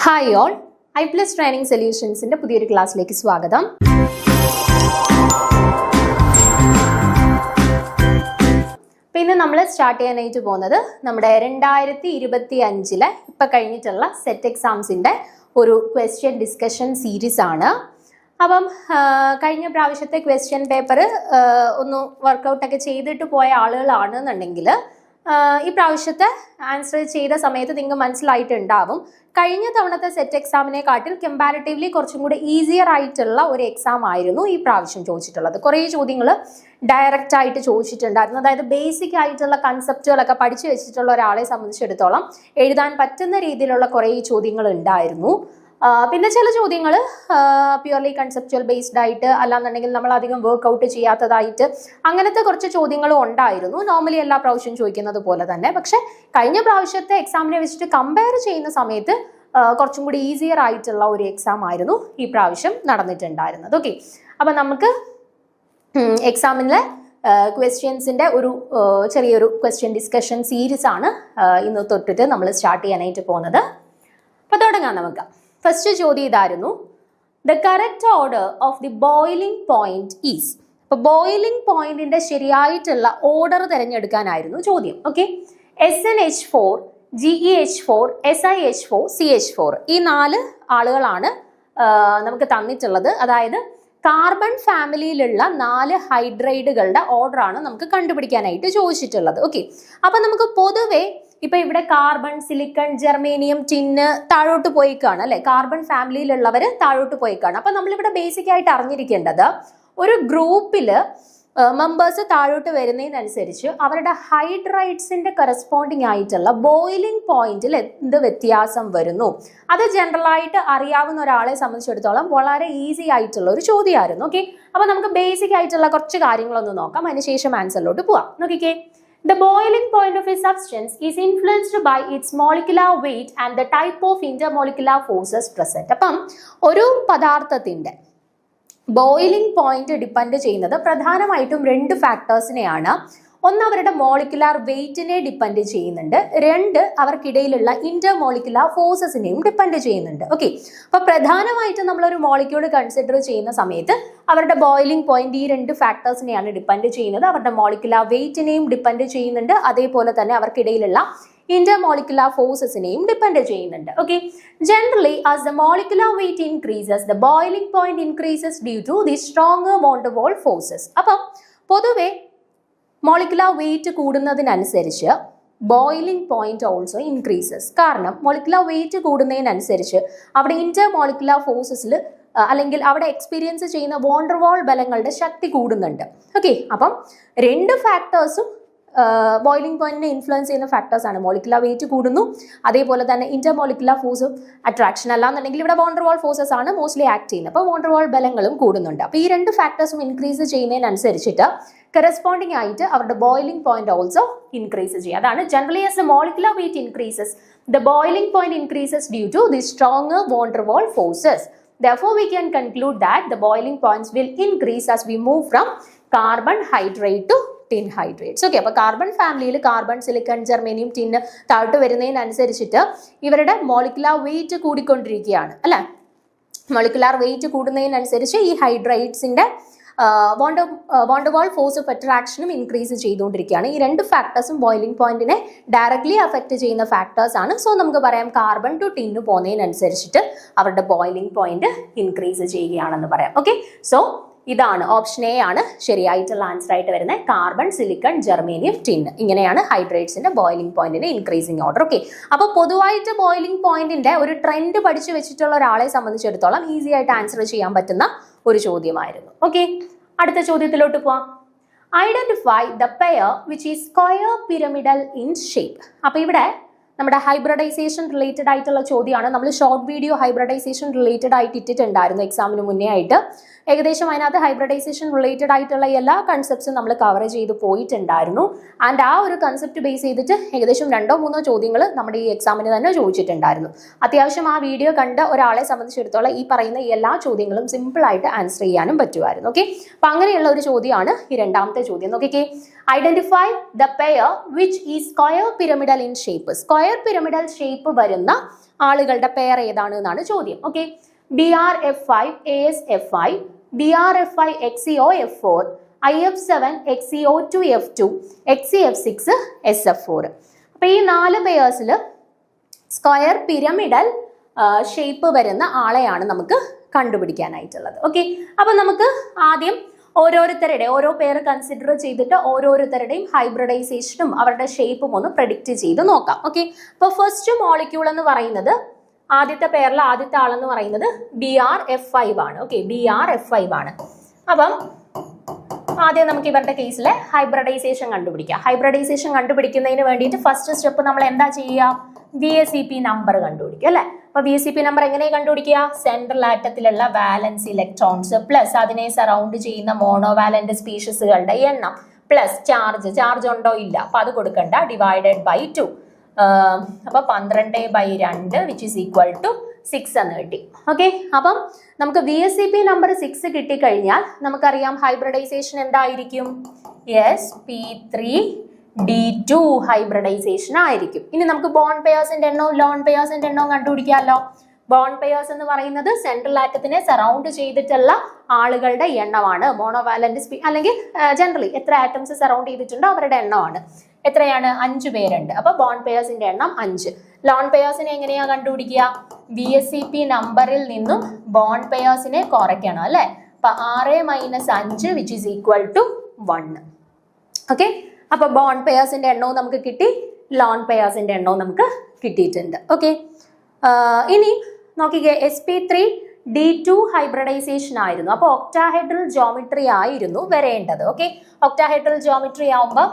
Hi all, I plus training സൊല്യൂഷൻസിന്റെ പുതിയൊരു ക്ലാസ്സിലേക്ക് സ്വാഗതം. ഇന്ന് നമ്മൾ സ്റ്റാർട്ട് ചെയ്യാനായിട്ട് പോകുന്നത് നമ്മുടെ 2025 ഇപ്പൊ കഴിഞ്ഞിട്ടുള്ള സെറ്റ് എക്സാംസിന്റെ ഒരു ക്വസ്റ്റ്യൻ ഡിസ്കഷൻ സീരീസ് ആണ്. അപ്പം കഴിഞ്ഞ പ്രാവശ്യത്തെ ക്വസ്റ്റ്യൻ പേപ്പർ ഒന്ന് വർക്കൗട്ടൊക്കെ ചെയ്തിട്ട് പോയ ആളുകളാണെന്നുണ്ടെങ്കിൽ ഈ പ്രാവശ്യത്തെ ആൻസർ ചെയ്ത സമയത്ത് നിങ്ങൾക്ക് മനസ്സിലായിട്ടുണ്ടാവും കഴിഞ്ഞ തവണത്തെ സെറ്റ് എക്സാമിനെക്കാട്ടിൽ കമ്പാരിറ്റീവ്ലി കുറച്ചും കൂടി ഈസിയർ ആയിട്ടുള്ള ഒരു എക്സാം ആയിരുന്നു ഈ പ്രാവശ്യം ചോദിച്ചിട്ടുള്ളത്. കുറേ ചോദ്യങ്ങൾ ഡയറക്റ്റ് ആയിട്ട് ചോദിച്ചിട്ടുണ്ടായിരുന്നു. അതായത് ബേസിക് ആയിട്ടുള്ള കൺസെപ്റ്റുകളൊക്കെ പഠിച്ചു വെച്ചിട്ടുള്ള ഒരാളെ സംബന്ധിച്ചിടത്തോളം എഴുതാൻ പറ്റുന്ന രീതിയിലുള്ള കുറേ ചോദ്യങ്ങൾ ഉണ്ടായിരുന്നു. പിന്നെ ചില ചോദ്യങ്ങൾ പ്യുവർലി കൺസെപ്ച്വൽ ബേസ്ഡ് ആയിട്ട് അല്ലാന്നുണ്ടെങ്കിൽ നമ്മൾ അധികം വർക്ക്ഔട്ട് ചെയ്യാത്തതായിട്ട് അങ്ങനത്തെ കുറച്ച് ചോദ്യങ്ങളും ഉണ്ടായിരുന്നു, നോർമലി എല്ലാ പ്രാവശ്യവും ചോദിക്കുന്നത് പോലെ തന്നെ. പക്ഷെ കഴിഞ്ഞ പ്രാവശ്യത്തെ എക്സാമിനെ വെച്ചിട്ട് കമ്പയർ ചെയ്യുന്ന സമയത്ത് കുറച്ചും കൂടി ഈസിയർ ആയിട്ടുള്ള ഒരു എക്സാം ആയിരുന്നു ഈ പ്രാവശ്യം നടന്നിട്ടുണ്ടായിരുന്നത്. ഓക്കെ, അപ്പം നമുക്ക് എക്സാമിലെ ക്വസ്റ്റ്യൻസിന്റെ ഒരു ചെറിയൊരു ക്വസ്റ്റ്യൻ ഡിസ്കഷൻ സീരീസ് ആണ് ഇന്ന് തൊട്ടിട്ട് നമ്മൾ സ്റ്റാർട്ട് ചെയ്യാനായിട്ട് പോകുന്നത്. അപ്പൊ തുടങ്ങാം നമുക്ക്. ഫസ്റ്റ് ചോദ്യം ഇതായിരുന്നു, the correct order of the boiling point is. അപ്പൊ ബോയിലിംഗ് പോയിന്റിന്റെ ശരിയായിട്ടുള്ള ഓർഡർ തിരഞ്ഞെടുക്കാനായിരുന്നു ചോദ്യം. Okay, SnH4, GeH4, SiH4, CH4 ഈ 4 ആളുകളാണ് നമുക്ക് തന്നിട്ടുള്ളത്. അതായത് കാർബൺ ഫാമിലിയിലുള്ള 4 ഹൈഡ്രൈഡുകളുടെ ഓർഡർ ആണ് നമുക്ക് കണ്ടുപിടിക്കാനായിട്ട് ചോദിച്ചിട്ടുള്ളത്. ഓക്കെ, അപ്പൊ നമുക്ക് പൊതുവെ ഇപ്പൊ ഇവിടെ കാർബൺ, സിലിക്കൺ, ജെർമേനിയം, ടിന്ന് താഴോട്ട് പോയിക്കാണ് അല്ലെ. കാർബൺ ഫാമിലിയിലുള്ളവര് താഴോട്ട് പോയിക്കാണ്. അപ്പൊ നമ്മളിവിടെ ബേസിക് ആയിട്ട് അറിഞ്ഞിരിക്കേണ്ടത്, ഒരു ഗ്രൂപ്പില് മെമ്പേഴ്സ് താഴോട്ട് വരുന്നതിനനുസരിച്ച് അവരുടെ ഹൈഡ്രൈഡ്സിന്റെ കറസ്പോണ്ടിങ് ആയിട്ടുള്ള ബോയിലിംഗ് പോയിന്റിൽ എന്ത് വ്യത്യാസം വരുന്നു, അത് ജനറൽ ആയിട്ട് അറിയാവുന്ന ഒരാളെ സംബന്ധിച്ചിടത്തോളം വളരെ ഈസി ആയിട്ടുള്ള ഒരു ചോദ്യമായിരുന്നു. ഓക്കെ, അപ്പൊ നമുക്ക് ബേസിക് ആയിട്ടുള്ള കുറച്ച് കാര്യങ്ങളൊന്ന് നോക്കാം, അതിനുശേഷം ആൻസറിലോട്ട് പോവാം. നോക്കിക്കേ, the boiling point of a substance is influenced by its molecular weight and the type of intermolecular forces present. അപ്പം ഒരു പദാർത്ഥത്തിന്റെ ബോയിലിംഗ് പോയിന്റ് ഡിപ്പെൻഡ് ചെയ്യുന്നത് പ്രധാനമായിട്ടും 2 ഫാക്ടേഴ്സിനെയാണ്. ഒന്ന് അവരുടെ മോളിക്കുലാർ വെയിറ്റിനെ ഡിപ്പെൻഡ് ചെയ്യുന്നുണ്ട്, 2 അവർക്കിടയിലുള്ള ഇന്റർമോളിക്കുലാർ ഫോഴ്സസിനെയും ഡിപ്പെൻഡ് ചെയ്യുന്നുണ്ട്. ഓക്കെ, അപ്പൊ പ്രധാനമായിട്ടും നമ്മളൊരു മോളിക്യൂൾ കൺസിഡർ ചെയ്യുന്ന സമയത്ത് അവരുടെ ബോയിലിംഗ് പോയിന്റ് ഈ 2 ഫാക്ടേഴ്സിനെയാണ് ഡിപ്പെൻഡ് ചെയ്യുന്നത്. അവരുടെ മോളിക്കുലാർ വെയിറ്റിനെയും ഡിപ്പെൻഡ് ചെയ്യുന്നുണ്ട്, അതേപോലെ തന്നെ അവർക്കിടയിലുള്ള intermolecular forcesനെയും ഡിപ്പെൻഡ് ചെയ്യുന്നുണ്ട്. Okay, generally as the molecular weight increases the boiling point increases due to the stronger van der Waals forces. അപ്പം പൊതുവെ മോളിക്കുലാർ വെയിറ്റ് കൂടുന്നതിനനുസരിച്ച് ബോയിലിംഗ് പോയിന്റ് ഓൾസോ ഇൻക്രീസസ്. കാരണം മോളിക്കുലാർ വെയിറ്റ് കൂടുന്നതിനനുസരിച്ച് അവിടെ ഇന്റർമോളിക്കുലാർ ഫോഴ്സസിൽ അല്ലെങ്കിൽ അവിടെ എക്സ്പീരിയൻസ് ചെയ്യുന്ന വാൻ ഡെർ വാൾ ബലങ്ങളുടെ ശക്തി കൂടുന്നുണ്ട്. ഓക്കെ, അപ്പം 2 ഫാക്ടേഴ്സും ബോയിലിംഗ് പോയിന്റിനെ ഇൻഫ്ലുവൻസ് ചെയ്യുന്ന ഫാക്ടേഴ്സ് ആണ്. മോളിക്കുലാർ വെയിറ്റ് കൂടുന്നു, അതേപോലെ തന്നെ ഇന്റർമോളിക്കുലാർ ഫോഴ്സും അട്രാക്ഷൻ അല്ലാന്നുണ്ടെങ്കിൽ ഇവിടെ വാൻ ഡെർ വാൾ ഫോഴ്സസ് ആണ് മോസ്റ്റ്ലി ആക്ട് ചെയ്യുന്നത്. അപ്പോൾ വാൻ ഡെർ വാൾ ബലങ്ങളും കൂടുന്നുണ്ട്. അപ്പോൾ ഈ 2 ഫാക്ടേഴ്സും ഇൻക്രീസ് ചെയ്യുന്നതിനനുസരിച്ചിട്ട് കറസ്പോണ്ടിങ് ആയിട്ട് അവരുടെ ബോയിലിംഗ് പോയിന്റ് ഓൾസോ ഇൻക്രീസ് ചെയ്യുക. അതാണ് generally as the molecular weight increases the boiling point increases due to the stronger van der Waals forces. Therefore, we can conclude that the boiling points will increase as we move from carbon hydrate to tin hydrates. Okay, അപ്പൊ carbon ഫാമിലിയിൽ carbon, silicon, germanium, tin താഴോട്ട് വരുന്നതിനനുസരിച്ചിട്ട് ഇവരുടെ molecular weight കൂടിക്കൊണ്ടിരിക്കുകയാണ് അല്ലെ. Molecular weight കൂടുന്നതിനനുസരിച്ച് ഈ ഹൈഡ്രൈറ്റ്സിന്റെ van der Waal force of അട്രാക്ഷനും ഇൻക്രീസ് ചെയ്തുകൊണ്ടിരിക്കുകയാണ്. ഈ 2 ഫാക്ടേഴ്സും ബോയിലിംഗ് പോയിന്റിനെ ഡയറക്ട്ലി അഫക്ട് ചെയ്യുന്ന ഫാക്ടേഴ്സ് ആണ്. സോ നമുക്ക് പറയാം കാർബൺ ടു ടിന്ന് പോകുന്നതിനനുസരിച്ചിട്ട് അവരുടെ ബോയിലിംഗ് പോയിന്റ് ഇൻക്രീസ് ചെയ്യുകയാണെന്ന് പറയാം. ഓക്കെ, സോ ഇതാണ് ഓപ്ഷൻ എ ആണ് ശരിയായിട്ടുള്ള ആൻസർ ആയിട്ട് വരുന്നത്. കാർബൺ, സിലിക്കൺ, ജെർമേനിയം, ടിന്ന് ഇങ്ങനെയാണ് ഹൈഡ്രേറ്റ്സിന്റെ ബോയിലിംഗ് പോയിന്റിന്റെ ഇൻക്രീസിങ് ഓർഡർ. ഓക്കെ, അപ്പൊ പൊതുവായിട്ട് ബോയിലിംഗ് പോയിന്റിന്റെ ഒരു ട്രെൻഡ് പഠിച്ചു വെച്ചിട്ടുള്ള ഒരാളെ സംബന്ധിച്ചിടത്തോളം ഈസി ആയിട്ട് ആൻസർ ചെയ്യാൻ പറ്റുന്ന ഒരു ചോദ്യമായിരുന്നു. ഓക്കെ, അടുത്ത ചോദ്യത്തിലോട്ട് പോവാം. Identify the pair which is square pyramidal in shape. അപ്പൊ ഇവിടെ നമ്മുടെ ഹൈബ്രിഡൈസേഷൻ റിലേറ്റഡ് ആയിട്ടുള്ള ചോദ്യമാണ്. നമ്മൾ ഷോർട്ട് വീഡിയോ ഹൈബ്രിഡൈസേഷൻ റിലേറ്റഡ് ആയിട്ട് ഇട്ടിട്ടുണ്ടായിരുന്നു എക്സാമിന് മുന്നേ ആയിട്ട്. ഏകദേശം അതിനകത്ത് ഹൈബ്രിഡൈസേഷൻ റിലേറ്റഡ് ആയിട്ടുള്ള എല്ലാ കൺസെപ്റ്റ്സും നമ്മൾ കവർ ചെയ്ത് പോയിട്ടുണ്ടായിരുന്നു. ആൻഡ് ആ ഒരു കൺസെപ്റ്റ് ബേസ് ചെയ്തിട്ട് ഏകദേശം 2-3 ചോദ്യങ്ങൾ നമ്മുടെ ഈ എക്സാമിന് തന്നെ ചോദിച്ചിട്ടുണ്ടായിരുന്നു. അത്യാവശ്യം ആ വീഡിയോ കണ്ട ഒരാളെ സംബന്ധിച്ചിടത്തോളം ഈ പറയുന്ന എല്ലാ ചോദ്യങ്ങളും സിമ്പിൾ ആയിട്ട് ആൻസർ ചെയ്യാനും പറ്റുമായിരുന്നു. ഓക്കെ, അപ്പൊ അങ്ങനെയുള്ള ഒരു ചോദ്യമാണ് ഈ 2ാമത്തെ ചോദ്യം. നോക്കിക്കേ, ഐഡന്റിഫൈ ദ പെയർ വിച്ച് ഈ square pyramidal in shape. Square pyramidal shape വരുന്ന ആളുകളുടെ പെയർ ഏതാണ് എന്നാണ് ചോദ്യം. Okay, BRF5 ASF5, BRF5 XEO F4, IF7 XEO2 F2, XEF6 SF4. അപ്പൊ ഈ 4 പെയേഴ്സിൽ സ്ക്വയർ പിരമിഡൽ ഷേപ്പ് വരുന്ന ആളെയാണ് നമുക്ക് കണ്ടുപിടിക്കാനായിട്ടുള്ളത്. ഓക്കെ, അപ്പൊ നമുക്ക് ആദ്യം ഓരോരുത്തരുടെ ഓരോ പേര് കൺസിഡർ ചെയ്തിട്ട് ഓരോരുത്തരുടെയും ഹൈബ്രിഡൈസേഷനും അവരുടെ ഷേപ്പും ഒന്ന് പ്രെഡിക്റ്റ് ചെയ്ത് നോക്കാം. ഓക്കെ, അപ്പൊ ഫസ്റ്റ് മോളിക്യൂൾ എന്ന് പറയുന്നത് ആദ്യത്തെ പേരിലെ ആദ്യത്തെ ആളെന്ന് പറയുന്നത് BRF5 ആണ്. ഓക്കെ, BRF5 ആണ്. അപ്പം ആദ്യം നമുക്ക് ഇവരുടെ കേസിലെ ഹൈബ്രിഡൈസേഷൻ കണ്ടുപിടിക്കാം. ഹൈബ്രിഡൈസേഷൻ കണ്ടുപിടിക്കുന്നതിന് വേണ്ടിയിട്ട് ഫസ്റ്റ് സ്റ്റെപ്പ് നമ്മൾ എന്താ ചെയ്യുക? VSEP നമ്പർ കണ്ടുപിടിക്കുക അല്ലെ. അപ്പൊ VSEP നമ്പർ എങ്ങനെ കണ്ടുപിടിക്കുക? സെൻട്രൽ ആറ്റത്തിലുള്ള വാലൻസ് ഇലക്ട്രോൺസ് പ്ലസ് അതിനെ സറൗണ്ട് ചെയ്യുന്ന മോണോവാലന്റ് സ്പീഷീസുകളുടെ എണ്ണം പ്ലസ് ചാർജ് ഉണ്ടോ ഇല്ല, അപ്പൊ അത് കൊടുക്കണ്ട, ഡിവൈഡഡ് ബൈ 2. അപ്പൊ 12/2 വിച്ച് ഈസ് ഈക്വൽ ടു 6 എന്ന് കിട്ടി. ഓക്കെ, അപ്പം നമുക്ക് VSEP നമ്പർ 6 കിട്ടിക്കഴിഞ്ഞാൽ നമുക്കറിയാം ഹൈബ്രിഡൈസേഷൻ എന്തായിരിക്കും? sp3d2 ഹൈബ്രിഡൈസേഷൻ ആയിരിക്കും. ഇനി നമുക്ക് ബോണ്ട് പെയേഴ്സിന്റെ എണ്ണവും ലോൺ പെയേഴ്സിന്റെ എണ്ണവും കണ്ടുപിടിക്കാമല്ലോ. ബോണ്ട് പെയേഴ്സ് എന്ന് പറയുന്നത് സെൻട്രൽ ആറ്റത്തിനെ സറൗണ്ട് ചെയ്തിട്ടുള്ള ആളുകളുടെ എണ്ണമാണ്. മോണോവാലന്റ് അല്ലെങ്കിൽ ജനറലി എത്ര ആറ്റംസ് സറൗണ്ട് ചെയ്തിട്ടുണ്ടോ അവരുടെ എണ്ണമാണ്. എത്രയാണ്? 5 പേരുണ്ട്. അപ്പൊ ബോണ്ട് പെയേഴ്സിന്റെ എണ്ണം 5. ലോൺ പെയേഴ്സിനെ എങ്ങനെയാ കണ്ടുപിടിക്കുക? VSEP നമ്പറിൽ നിന്നും ബോണ്ട് പെയേഴ്സിനെ കുറയ്ക്കണം അല്ലെ. അപ്പൊ 6 - 5 which is equal to 1. Okay, അപ്പൊ ബോണ്ട് പെയേഴ്സിന്റെ എണ്ണവും നമുക്ക് കിട്ടി, ലോൺ പെയേഴ്സിന്റെ എണ്ണവും നമുക്ക് കിട്ടിയിട്ടുണ്ട്. ഓക്കെ, ഇനി നോക്കിക്കേ, sp3d2 ഹൈബ്രിഡൈസേഷൻ ആയിരുന്നു. അപ്പൊ ഒക്ടാഹെഡ്രൽ ജോമെട്രി ആയിരുന്നു വരേണ്ടത്. ഓക്കെ, ഒക്ടാഹെഡ്രൽ ജോമെട്രി ആവുമ്പോ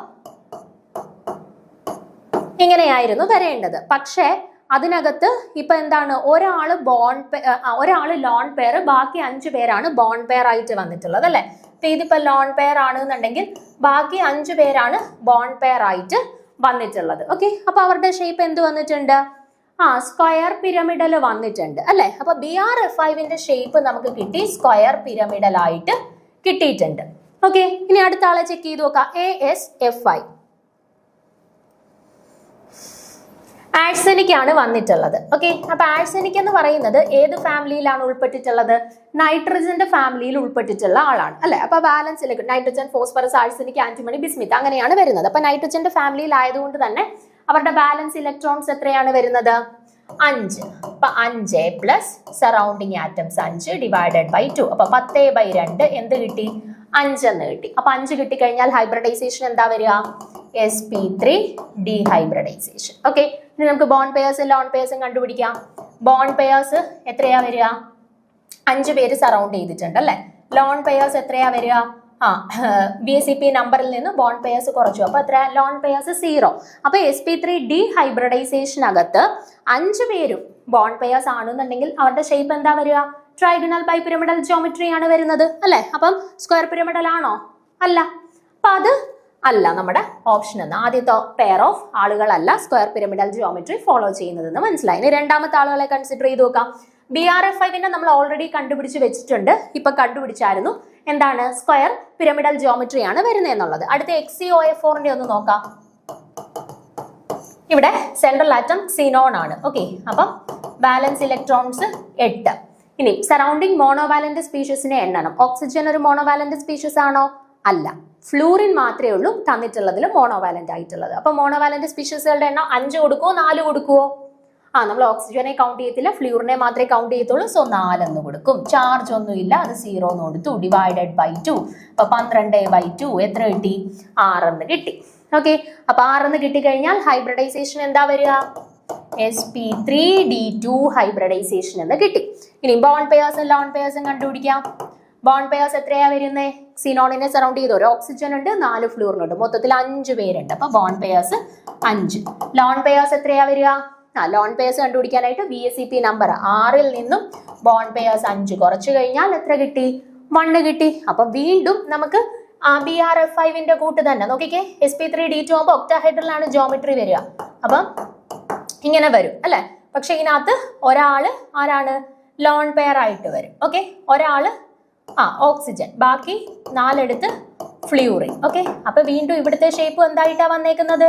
ഇങ്ങനെയായിരുന്നു വരേണ്ടത്. പക്ഷേ അതിനകത്ത് ഇപ്പൊ എന്താണ്, ഒരാള് ലോൺ പെയർ, ബാക്കി 5 പേരാണ് ബോണ്ട് പെയർ ആയിട്ട് വന്നിട്ടുള്ളത് അല്ലെ. അപ്പൊ ഇതിപ്പോ ലോൺ പെയർ ആണെന്നുണ്ടെങ്കിൽ ബാക്കി 5 പേരാണ് ബോണ്ട് പെയർ ആയിട്ട് വന്നിട്ടുള്ളത്. ഓക്കെ, അപ്പൊ അവരുടെ ഷേപ്പ് എന്ത് വന്നിട്ടുണ്ട്? സ്ക്വയർ പിരമിഡൽ വന്നിട്ടുണ്ട് അല്ലെ. അപ്പൊ BRF5ന്റെ ഷേപ്പ് നമുക്ക് കിട്ടി, സ്ക്വയർ പിരമിഡൽ ആയിട്ട് കിട്ടിയിട്ടുണ്ട്. ഓക്കെ, ഇനി അടുത്ത ആളെ ചെക്ക് ചെയ്ത് നോക്കാം. ASF5 ആഴ്സനിക് ആണ് വന്നിട്ടുള്ളത്. ഓക്കെ, അപ്പൊ ആഴ്സനിക് എന്ന് പറയുന്നത് ഏത് ഫാമിലിയിലാണ് ഉൾപ്പെട്ടിട്ടുള്ളത്? നൈട്രജന്റെ ഫാമിലിയിൽ ഉൾപ്പെട്ടിട്ടുള്ള ആളാണ് അല്ലെ. അപ്പൊ balance nitrogen, phosphorus, arsenic, antimony, Bismith അങ്ങനെയാണ് വരുന്നത്. അപ്പൊ നൈട്രജന്റെ ഫാമിലിയിൽ ആയതുകൊണ്ട് തന്നെ അവരുടെ ബാലൻസ് ഇലക്ട്രോൺസ് എത്രയാണ് വരുന്നത്? 5. അപ്പൊ 5 plus surrounding atoms 5 divided by 2. അപ്പൊ 10/2 എന്ത് കിട്ടി? 5 എന്ന് കിട്ടി. അപ്പൊ 5 കിട്ടിക്കഴിഞ്ഞാൽ ഹൈബ്രിഡൈസേഷൻ എന്താ വരിക? sp3d hybridisation. ഓക്കെ, ഇനി നമുക്ക് ബോണ്ട് പെയേഴ്സും ലോൺ പെയേഴ്സും കണ്ടുപിടിക്കാം. ബോണ്ട് പെയേഴ്സ് എത്രയാ വരിക? 5 പേര് സറൗണ്ട് ചെയ്തിട്ടുണ്ട് അല്ലെ. ലോൺ പെയേഴ്സ് എത്രയാ വരിക? VSEP നമ്പറിൽ നിന്ന് ബോണ്ട് പെയേഴ്സ് കുറച്ചു. അപ്പൊ എത്ര? Lone pairs 0. അപ്പൊ sp3d ഹൈബ്രിഡൈസേഷനകത്ത് 5 പേരും ബോണ്ട് പെയേഴ്സ് ആണെന്നുണ്ടെങ്കിൽ അവരുടെ ഷേപ്പ് എന്താ വരിക? ട്രൈഗണൽ ബൈ പിരമിഡൽ ജോമെട്രി ആണ് വരുന്നത് അല്ലെ. അപ്പം സ്ക്വയർ പിരമിഡൽ ആണോ? അല്ല. അപ്പൊ അത് അല്ല നമ്മുടെ ഓപ്ഷൻ എന്ന്. ആദ്യത്തെ പെയർ ഓഫ് ആളുകളല്ല സ്ക്വയർ പിരമിഡൽ ജിയോമെട്രി ഫോളോ ചെയ്യുന്നതെന്ന് മനസ്സിലായി. ഇനി രണ്ടാമത്തെ ആളുകളെ കൺസിഡർ ചെയ്ത് നോക്കാം. BRF5നെ നമ്മൾ ഓൾറെഡി കണ്ടുപിടിച്ച് വെച്ചിട്ടുണ്ട്, ഇപ്പൊ കണ്ടുപിടിച്ചായിരുന്നു. എന്താണ്? സ്ക്വയർ പിരമിഡൽ ജിയോമെട്രി ആണ് വരുന്നത് എന്നുള്ളത്. അടുത്ത XeOF4ന്റെ ഒന്ന് നോക്കാം. ഇവിടെ സെൻട്രൽ ആറ്റം സിനോൺ ആണ്. ഓക്കെ, അപ്പം ബാലൻസ് ഇലക്ട്രോൺസ് 8. ഇനി സറൗണ്ടിങ് മോണോവാലന്റ് സ്പീഷീസിനെ എണ്ണണം. ഓക്സിജൻ ഒരു മോണോവാലന്റ് സ്പീഷീസ് ആണോ? അല്ല. ഫ്ലൂറിൻ മാത്രമേ ഉള്ളൂ തന്നിട്ടുള്ളതിൽ മോണോവാലന്റ് ആയിട്ടുള്ളത്. അപ്പൊ മോണോവാലന്റ് സ്പീഷീസുകളുടെ എണ്ണം 5 കൊടുക്കുവോ 4 കൊടുക്കുവോ? നമ്മൾ ഓക്സിജനെ കൗണ്ട് ചെയ്യത്തില്ല, ഫ്ലൂറിനെ മാത്രമേ കൗണ്ട് ചെയ്യത്തുള്ളൂ. സോ 4 എന്ന് കൊടുക്കും. ചാർജ് ഒന്നും ഇല്ല, അത് 0 എന്ന് കൊടുത്തു. Divided by 2. അപ്പൊ 12/2 എത്ര കിട്ടി? 6 എന്ന് കിട്ടി. ഓക്കെ, അപ്പൊ 6 എന്ന് കിട്ടിക്കഴിഞ്ഞാൽ ഹൈബ്രിഡൈസേഷൻ എന്താ വരിക? sp3d2 ഹൈബ്രിഡൈസേഷൻ എന്ന് കിട്ടി. ഇനി ബോണ്ട് പെയേഴ്സും ലോൺ പെയേഴ്സും കണ്ടുപിടിക്കാം. ബോണ്ട് പെയേഴ്സ് എത്രയാ വരുന്നത്? സിനോണിനെ സറൗണ്ട് ചെയ്ത് ഒരു ഓക്സിജൻ ഉണ്ട്, 4 ഫ്ലൂറിനുണ്ട്, മൊത്തത്തിൽ 5 പേരുണ്ട്. അപ്പൊ ബോണ്ട് പെയേഴ്സ് 5. ലോൺ പെയേഴ്സ് എത്രയാ വരിക? ലോൺ പെയേഴ്സ് കണ്ടുപിടിക്കാനായിട്ട് VSEP നമ്പർ 6ൽ നിന്നും ബോണ്ട് പെയേഴ്സ് 5 കുറച്ചു കഴിഞ്ഞാൽ എത്ര കിട്ടി? 1 കിട്ടി. അപ്പൊ വീണ്ടും നമുക്ക് BRF5ന്റെ കൂട്ട് തന്നെ നോക്കിക്കേ. sp3d2 ആകുമ്പോൾ ഒക്ടാഹെഡ്രലാണ് ജോമെട്രി വരിക. അപ്പം ഇങ്ങനെ വരും അല്ലെ. പക്ഷെ ഇതിനകത്ത് ഒരാള് ആരാണ്? ലോൺ പെയർ ആയിട്ട് വരും. ഓക്കെ, ഒരാള് ഓക്സിജൻ, ബാക്കി 4 എടുത്ത് ഫ്ലൂറിൻ. ഓക്കെ, അപ്പൊ വീണ്ടും ഇവിടുത്തെ ഷേപ്പ് എന്തായിട്ടാ വന്നേക്കുന്നത്?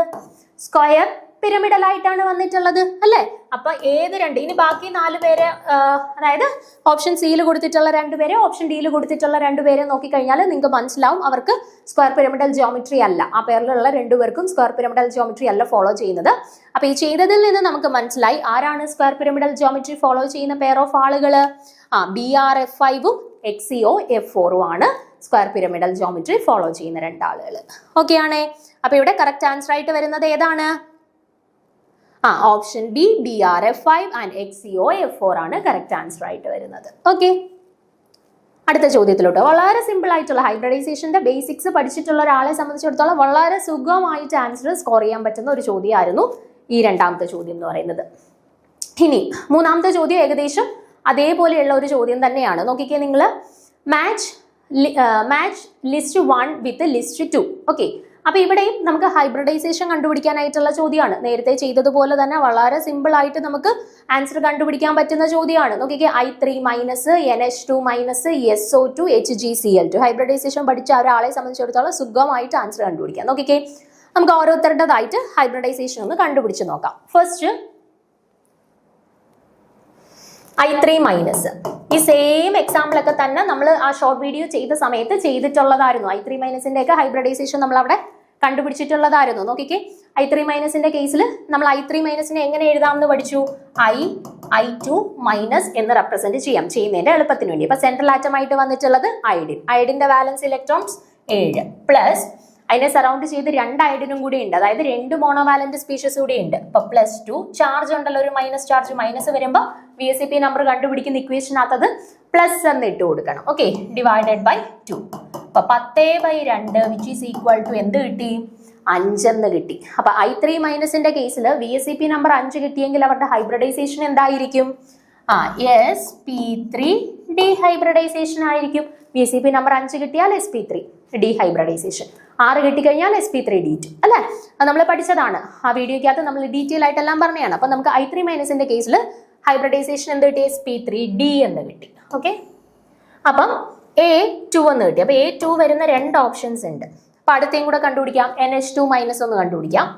സ്ക്വയർ പിരമിഡൽ ആയിട്ടാണ് വന്നിട്ടുള്ളത് അല്ലേ? അപ്പൊ ഏത് രണ്ട്, ഇനി ബാക്കി 4 പേരെ, അതായത് ഓപ്ഷൻ സിയിൽ കൊടുത്തിട്ടുള്ള 2 പേരെ, ഓപ്ഷൻ ഡിയിൽ കൊടുത്തിട്ടുള്ള 2 പേരെ നോക്കിക്കഴിഞ്ഞാൽ നിങ്ങൾക്ക് മനസ്സിലാവും അവർക്ക് സ്ക്വയർ പിരമിഡൽ ജിയോമെട്രി അല്ല. ആ പേരിലുള്ള 2 പേർക്കും സ്ക്വയർ പിരമിഡൽ ജിയോമെട്രി അല്ല ഫോളോ ചെയ്യുന്നത്. അപ്പൊ ഈ ചെയ്തതിൽ നിന്ന് നമുക്ക് മനസ്സിലായി ആരാണ് സ്ക്വയർ പിരമിഡൽ ജിയോമെട്രി ഫോളോ ചെയ്യുന്ന പെയർ ഓഫ് ആളുകള്. BRF5 XCOF4 ആണ് സ്ക്വയർ പിരമിഡൽ ജിയോമെട്രി ഫോളോ ചെയ്യുന്ന 2 ആളുകൾ. ഓക്കെ ആണേ? അപ്പൊ ഇവിടെ കറക്റ്റ് ആൻസർ ആയിട്ട് വരുന്നത് ഏതാണ്? Option B BRF5 and XCOF4 ആണ് കറക്റ്റ് ആൻസർ ആയിട്ട് വരുന്നത്. ഓക്കെ, അടുത്ത ചോദ്യത്തിലോട്ട്. വളരെ സിമ്പിൾ ആയിട്ടുള്ള ഹൈബ്രിഡൈസേഷന്റെ ബേസിക്സ് പഠിച്ചിട്ടുള്ള ഒരാളെ സംബന്ധിച്ചിടത്തോളം വളരെ സുഗമമായിട്ട് ആൻസർ സ്കോർ ചെയ്യാൻ പറ്റുന്ന ഒരു ചോദ്യമായിരുന്നു ഈ 2ാമത്തെ ചോദ്യം എന്ന് പറയുന്നത്. ഇനി 3ാമത്തെ ചോദ്യം ഏകദേശം അതേപോലെയുള്ള ഒരു ചോദ്യം തന്നെയാണ്. നോക്കിക്കേ നിങ്ങൾ, match list 1 with list 2. Okay, അപ്പൊ ഇവിടെയും നമുക്ക് ഹൈബ്രിഡൈസേഷൻ കണ്ടുപിടിക്കാനായിട്ടുള്ള ചോദ്യമാണ്. നേരത്തെ ചെയ്തതുപോലെ തന്നെ വളരെ സിമ്പിൾ ആയിട്ട് നമുക്ക് ആൻസർ കണ്ടുപിടിക്കാൻ പറ്റുന്ന ചോദ്യമാണ്. നോക്കിക്കേ, I3 minus NH2 minus SO2 HgCl2. Hybridisation പഠിച്ച ഒരാളെ സംബന്ധിച്ചിടത്തോളം സുഖമായിട്ട് ആൻസർ കണ്ടുപിടിക്കാം. നോക്കിക്കേ, നമുക്ക് ഓരോരുത്തരുടേതായിട്ട് ഹൈബ്രിഡൈസേഷൻ ഒന്ന് കണ്ടുപിടിച്ച് നോക്കാം. ഫസ്റ്റ് I3 മൈനസ്, ഈ സെയിം എക്സാമ്പിൾ ഒക്കെ തന്നെ നമ്മൾ ആ ഷോർട്ട് വീഡിയോ ചെയ്ത സമയത്ത് ചെയ്തിട്ടുള്ളതായിരുന്നു. I3 മൈനസിന്റെ ഒക്കെ ഹൈബ്രിഡൈസേഷൻ നമ്മൾ അവിടെ കണ്ടുപിടിച്ചിട്ടുള്ളതായിരുന്നു. നോക്കിക്കേ, I3 മൈനസിന്റെ കേസിൽ നമ്മൾ I3 മൈനസിനെ എങ്ങനെ എഴുതാമെന്ന് പഠിച്ചു. I2 മൈനസ് എന്ന് റെപ്രസെന്റ് ചെയ്യുന്നതിന്റെ എളുപ്പത്തിന് വേണ്ടി. അപ്പൊ സെൻട്രൽ ആറ്റം ആയിട്ട് വന്നിട്ടുള്ളത് അയഡിൻ. അയഡിന്റെ വാലൻസ് ഇലക്ട്രോൺസ് 7 പ്ലസ് അതിനെ സറൗണ്ട് ചെയ്ത് 2 അയഡിനും കൂടി ഉണ്ട്, അതായത് 2 മോണോവാലന്റ് സ്പീഷീസ് കൂടി ഉണ്ട്. അപ്പൊ +2 ചാർജ് ഉണ്ടല്ലോ, ഒരു മൈനസ് ചാർജ്, മൈനസ് വരുമ്പോൾ VSEP നമ്പർ കണ്ടുപിടിക്കുന്ന ഇക്വേഷനകത്തത് പ്ലസ് എന്ന് ഇട്ട് കൊടുക്കണം. Okay, divided by 2. അപ്പൊ 10/2 വിച്ച് ഈസ് ഈക്വൽ ടു എന്ത് കിട്ടി? 5 എന്ന് കിട്ടി. അപ്പൊ I3 മൈനസിന്റെ കേസിൽ VSEP നമ്പർ 5 കിട്ടിയെങ്കിൽ അവരുടെ ഹൈബ്രിഡൈസേഷൻ എന്തായിരിക്കും? sp3 ഡീഹൈബ്രിഡൈസേഷൻ ആയിരിക്കും. VSEP നമ്പർ 5 കിട്ടിയാൽ sp3 ഡീഹൈബ്രിഡൈസേഷൻ, 6 കിട്ടിക്കഴിഞ്ഞാൽ sp3d2 അല്ലെ? അത് നമ്മൾ പഠിച്ചതാണ്. ആ വീഡിയോക്കകത്ത് നമ്മൾ ഡീറ്റെയിൽ ആയിട്ട് എല്ലാം പറഞ്ഞതാണ്. അപ്പൊ നമുക്ക് I3 മൈനസിന്റെ കേസിൽ ഹൈബ്രിഡൈസേഷൻ എന്ത് കിട്ടി? sp3d എന്ന് കിട്ടി. ഓക്കെ, അപ്പം A2 എന്ന് കിട്ടി. അപ്പൊ A2 വരുന്ന 2 ഓപ്ഷൻസ് ഉണ്ട്. അപ്പൊ അടുത്തേയും കൂടെ കണ്ടുപിടിക്കാം. NH2 മൈനസ് ഒന്ന് കണ്ടുപിടിക്കാം.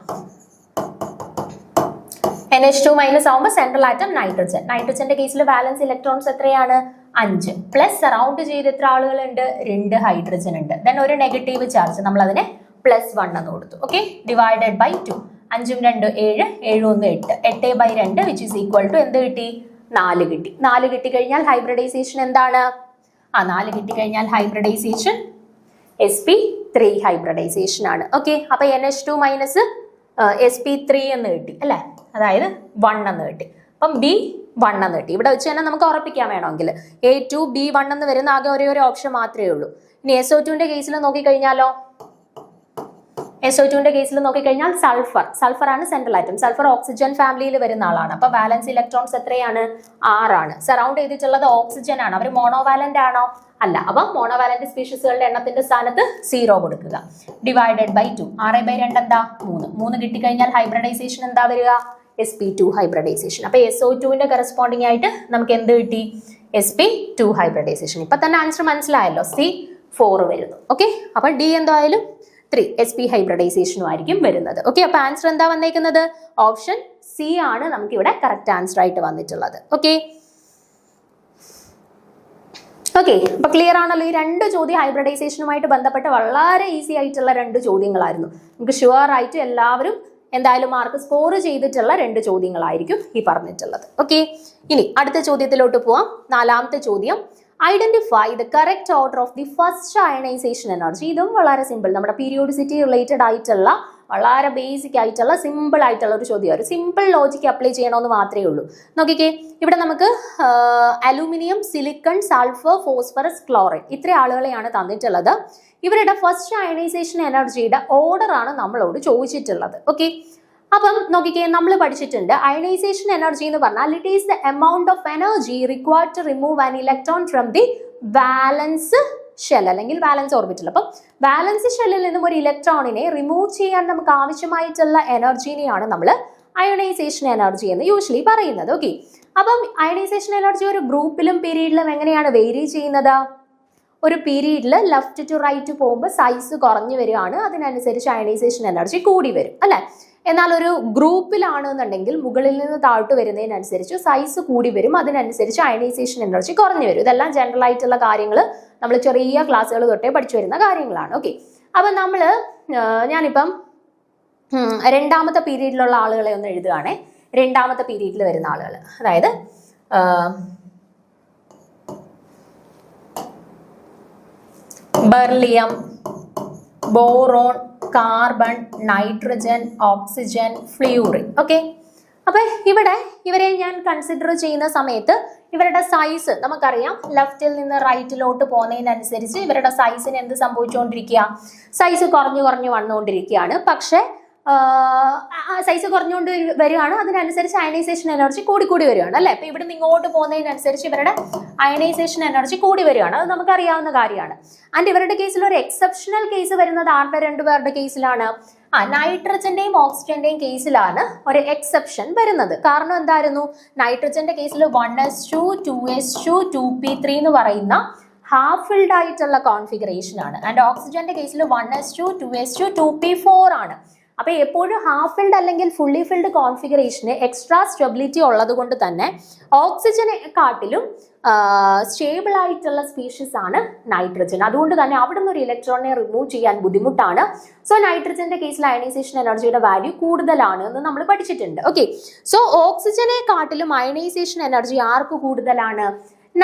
NH2 മൈനസ് ആവുമ്പോൾ സെൻട്രൽ ആറ്റം നൈട്രജൻ. നൈട്രജന്റെ കേസിൽ വാലൻസ് ഇലക്ട്രോൺസ് എത്രയാണ്? 5 പ്ലസ് സറൗണ്ട് ചെയ്ത് എത്ര ആളുകളുണ്ട്? 2 ഹൈഡ്രജൻ ഉണ്ട്. ദെൻ ഒരു നെഗറ്റീവ് ചാർജ്, നമ്മൾ അതിനെ +1 എന്ന് കൊടുത്തു. Okay, divided by 2. 5 ഉം 2 7, 7 1 8, 8/2 വിച്ച് ഈസ് ഈക്വൽ ടു എന്ത് കിട്ടി? 4 കിട്ടി. 4 കിട്ടിക്കഴിഞ്ഞാൽ ഹൈബ്രിഡൈസേഷൻ എന്താണ്? 4 കിട്ടിക്കഴിഞ്ഞാൽ ഹൈബ്രിഡൈസേഷൻ sp3 ഹൈബ്രിഡൈസേഷൻ ആണ്. ഓക്കെ, അപ്പൊ NH2 മൈനസ് sp3 എന്ന് കിട്ടി അല്ലെ? അതായത് 1 എന്ന് കിട്ടി. അപ്പം B1 എന്ന് കിട്ടി. ഇവിടെ വെച്ച് തന്നെ നമുക്ക് ഉറപ്പിക്കാൻ വേണമെങ്കിൽ A2 B1 എന്ന് വരുന്ന ആകെ ഒരു ഓപ്ഷൻ മാത്രമേ ഉള്ളൂ. ഇനി SO2ന്റെ കേസിൽ നോക്കിക്കഴിഞ്ഞാലോ, SO2ന്റെ കേസിൽ നോക്കിക്കഴിഞ്ഞാൽ സൾഫർ ആണ് സെൻട്രൽ ആറ്റം. സൾഫർ ഓക്സിജൻ ഫാമിലിയിൽ വരുന്ന ആളാണ്. അപ്പൊ വാലൻസ് ഇലക്ട്രോൺസ് എത്രയാണ്? 6 ആണ്. സറൗണ്ട് ചെയ്തിട്ടുള്ളത് ഓക്സിജൻ ആണ്. അവർ മോണോവാലന്റ് ആണോ? അല്ല. അപ്പൊ മോണോവാലന്റ് സ്പീഷീസുകളുടെ എണ്ണത്തിന്റെ സ്ഥാനത്ത് 0 കൊടുക്കുക. Divided by 2. 6/2 എന്താ? 3. 3 കിട്ടിക്കഴിഞ്ഞാൽ ഹൈബ്രിഡൈസേഷൻ എന്താ വരിക? sp2 hybridisation. അപ്പൊ SO2ന്റെ കറസ്പോണ്ടിങ് ആയിട്ട് നമുക്ക് എന്ത് കിട്ടി? sp2 hybridisation. ഇപ്പൊ തന്നെ ആൻസർ മനസ്സിലായല്ലോ, C4 വരുന്നു. ഓക്കെ, അപ്പൊ D എന്തായാലും 3 sp ഹൈബ്രിഡൈസേഷനും ആയിരിക്കും വരുന്നത്. ഓക്കെ, അപ്പൊ ആൻസർ എന്താ വന്നേക്കുന്നത്? ഓപ്ഷൻ C ആണ് നമുക്ക് ഇവിടെ കറക്റ്റ് ആൻസർ ആയിട്ട് വന്നിട്ടുള്ളത്. ഓക്കെ, അപ്പൊ ക്ലിയർ ആണല്ലോ? ഈ 2 ചോദ്യം ഹൈബ്രിഡൈസേഷനുമായിട്ട് ബന്ധപ്പെട്ട് വളരെ ഈസി ആയിട്ടുള്ള 2 ചോദ്യങ്ങളായിരുന്നു. നമുക്ക് ഷുവർ ആയിട്ട് എല്ലാവരും എന്തായാലും മാർക്ക് സ്കോർ ചെയ്തിട്ടുള്ള 2 ചോദ്യങ്ങളായിരിക്കും ഈ പറഞ്ഞിട്ടുള്ളത്. ഓക്കെ, ഇനി അടുത്ത ചോദ്യത്തിലോട്ട് പോവാം. 4ാമത്തെ ചോദ്യം, identify the correct order of the first ionisation energy. ഇതും വളരെ സിമ്പിൾ, നമ്മുടെ പീരിയോഡിസിറ്റി റിലേറ്റഡ് ആയിട്ടുള്ള വളരെ ബേസിക് ആയിട്ടുള്ള സിമ്പിൾ ആയിട്ടുള്ള ഒരു ചോദ്യം. ഒരു സിമ്പിൾ ലോജിക്ക് അപ്ലൈ ചെയ്യണമെന്ന് മാത്രമേ ഉള്ളൂ. നോക്കിക്കേ, ഇവിടെ നമുക്ക് aluminium, silicon, sulphur, phosphorus, chlorine ഇത്ര ആളുകളെയാണ് തന്നിട്ടുള്ളത്. ഇവരുടെ ഫസ്റ്റ് അയണൈസേഷൻ എനർജിയുടെ ഓർഡർ ആണ് നമ്മളോട് ചോദിച്ചിട്ടുള്ളത്. ഓക്കെ, അപ്പം നോക്കിക്കേ, നമ്മൾ പഠിച്ചിട്ടുണ്ട് അയണൈസേഷൻ എനർജി എന്ന് പറഞ്ഞാൽ it is the amount of energy required to remove an electron from the valence shell അല്ലെങ്കിൽ വാലൻസ് ഓർബിറ്റൽ. അപ്പം വാലൻസ് ഷെല്ലിൽ നിന്നും ഒരു ഇലക്ട്രോണിനെ റിമൂവ് ചെയ്യാൻ നമുക്ക് ആവശ്യമായിട്ടുള്ള എനർജിനെയാണ് നമ്മൾ അയണൈസേഷൻ എനർജി എന്ന് യൂഷ്വലി പറയുന്നത്. ഓക്കെ, അപ്പം അയണൈസേഷൻ എനർജി ഒരു ഗ്രൂപ്പിലും പീരീഡിലും എങ്ങനെയാണ് വേരി ചെയ്യുന്നത്? ഒരു പീരീഡിൽ ലെഫ്റ്റ് ടു റൈറ്റ് പോകുമ്പോൾ സൈസ് കുറഞ്ഞു വരികയാണ്, അതിനനുസരിച്ച് അയണൈസേഷൻ എനർജി കൂടി വരും അല്ലെ. എന്നാൽ ഒരു ഗ്രൂപ്പിലാണെന്നുണ്ടെങ്കിൽ മുകളിൽ നിന്ന് താഴോട്ട് വരുന്നതിനനുസരിച്ച് സൈസ് കൂടി വരും, അതിനനുസരിച്ച് അയണൈസേഷൻ എനർജി കുറഞ്ഞു വരും. ഇതെല്ലാം ജനറൽ ആയിട്ടുള്ള കാര്യങ്ങൾ നമ്മൾ ചെറിയ ക്ലാസ്സുകൾ തൊട്ടേ പഠിച്ചു വരുന്ന കാര്യങ്ങളാണ്. ഓക്കെ, അപ്പം ഞാനിപ്പം രണ്ടാമത്തെ പീരീഡിലുള്ള ആളുകളെ ഒന്ന് എഴുതുകയാണേ. രണ്ടാമത്തെ പീരീഡിൽ വരുന്ന ആളുകൾ, അതായത് beryllium, boron, carbon, nitrogen, oxygen, fluorine. Okay, അപ്പൊ ഇവരെ ഞാൻ കൺസിഡർ ചെയ്യുന്ന സമയത്ത് ഇവരുടെ സൈസ് നമുക്കറിയാം, ലെഫ്റ്റിൽ നിന്ന് റൈറ്റിലോട്ട് പോകുന്നതിനനുസരിച്ച് ഇവരുടെ സൈസിന് എന്ത് സംഭവിച്ചുകൊണ്ടിരിക്കുക, സൈസ് കുറഞ്ഞു വന്നുകൊണ്ടിരിക്കുകയാണ്. പക്ഷെ സൈസ് കുറഞ്ഞുകൊണ്ട് വരികയാണ്, അതിനനുസരിച്ച് അയണൈസേഷൻ എനർജി കൂടി വരികയാണ് അല്ലെ. അപ്പൊ ഇവിടെ നിന്ന് ഇങ്ങോട്ട് പോകുന്നതിനനുസരിച്ച് ഇവരുടെ അയണൈസേഷൻ എനർജി കൂടി വരികയാണ്, അത് നമുക്കറിയാവുന്ന കാര്യമാണ്. ആൻഡ് ഇവരുടെ കേസിൽ ഒരു എക്സെപ്ഷണൽ കേസ് വരുന്നത് ആരുടെ രണ്ടുപേരുടെ കേസിലാണ്, നൈട്രജന്റെയും ഓക്സിജന്റെയും കേസിലാണ് ഒരു എക്സെപ്ഷൻ വരുന്നത്. കാരണം എന്തായിരുന്നു, നൈട്രജന്റെ കേസിൽ 1s2 2s2 2p3 എന്ന് പറയുന്ന ഹാഫ് ഫിൽഡ് ആയിട്ടുള്ള കോൺഫിഗറേഷൻ ആണ്. ആൻഡ് ഓക്സിജന്റെ കേസിൽ 1s2 2s2 2p4 ആണ്. അപ്പൊ എപ്പോഴും ഹാഫ് ഫിൽഡ് അല്ലെങ്കിൽ ഫുള്ളി ഫിൽഡ് കോൺഫിഗറേഷന് എക്സ്ട്രാ സ്റ്റെബിലിറ്റി ഉള്ളത് കൊണ്ട് തന്നെ ഓക്സിജനെ കാട്ടിലും സ്റ്റേബിൾ ആയിട്ടുള്ള സ്പീഷീസ് ആണ് നൈട്രജൻ. അതുകൊണ്ട് തന്നെ അവിടെ നിന്ന് ഒരു ഇലക്ട്രോണിനെ റിമൂവ് ചെയ്യാൻ ബുദ്ധിമുട്ടാണ്. സോ നൈട്രജന്റെ കേസിൽ അയണൈസേഷൻ എനർജിയുടെ വാല്യൂ കൂടുതലാണ് എന്ന് നമ്മൾ പഠിച്ചിട്ടുണ്ട്. ഓക്കെ, സോ ഓക്സിജനെ കാട്ടിലും അയണൈസേഷൻ എനർജി ആർക്ക് കൂടുതലാണ്,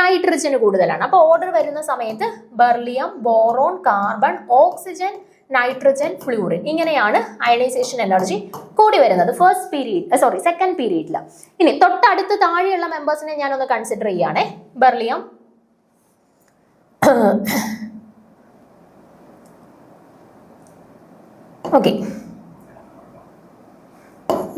നൈട്രജന് കൂടുതലാണ്. അപ്പൊ ഓർഡർ വരുന്ന സമയത്ത് beryllium, boron, carbon, oxygen, nitrogen, fluorine, ഇങ്ങനെയാണ് അയണൈസേഷൻ എനർജി കൂടി വരുന്നത് സെക്കൻഡ് പീരീഡിൽ. ഇനി തൊട്ടടുത്ത് താഴെയുള്ള മെമ്പേഴ്സിനെ ഞാനൊന്ന് കൺസിഡർ ചെയ്യുകയാണേ. ബെർലിയം, ഓക്കെ,